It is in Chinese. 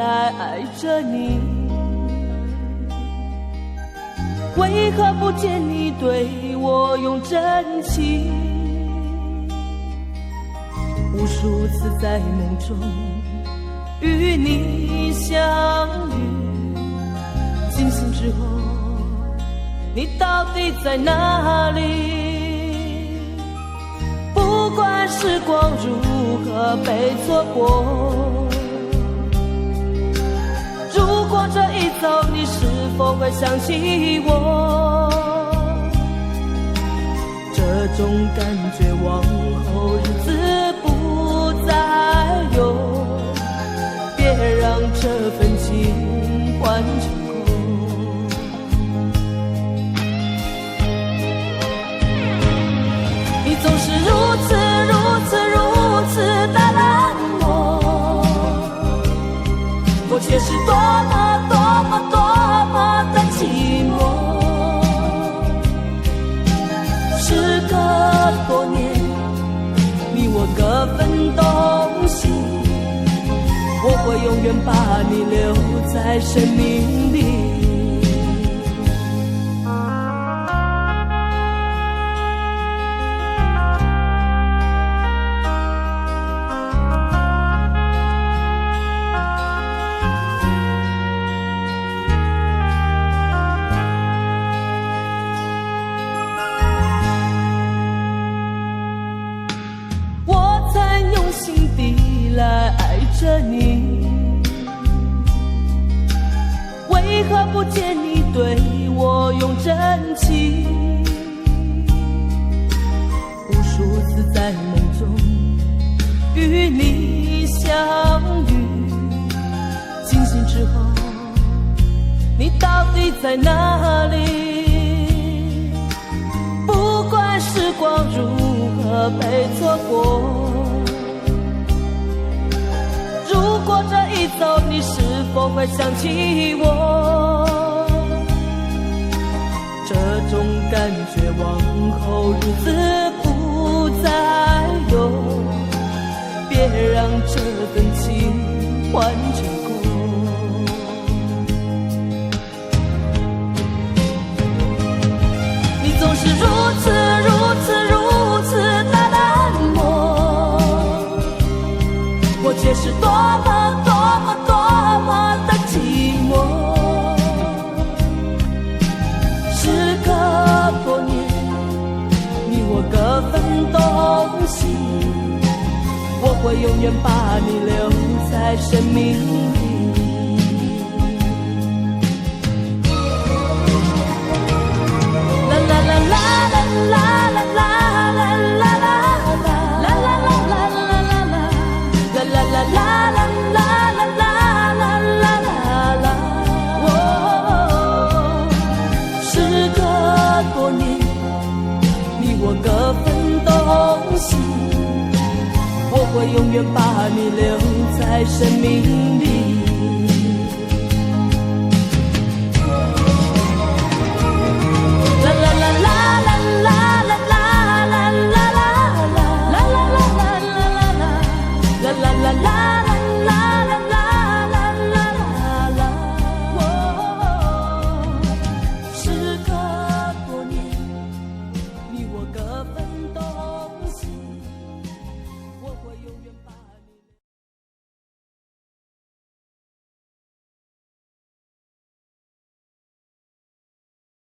来爱着你，为何不见你对我用真情？无数次在梦中与你相遇，惊醒之后你到底在哪里？不管时光如何被错过，如果这一走你是否会想起我？这种感觉往后日子不再有，别让这份情换成空。你总是如此的冷漠，我却是多么的寂寞。时隔多年，你我各分东西，我会永远把你留在生命里。着你，为何不见你对我用真情？无数次在梦中与你相遇，惊醒之后你到底在哪里？不管时光如何被错过，如果这一走你是否会想起我？这种感觉往后日子不再有，别让这份情换成空。你总是如此的冷漠，我却是多么的寂寞。时隔多年，你我各分东西，我会永远把你留在生命里。啦啦啦啦啦啦啦。各分东西，我会永远把你留在生命里。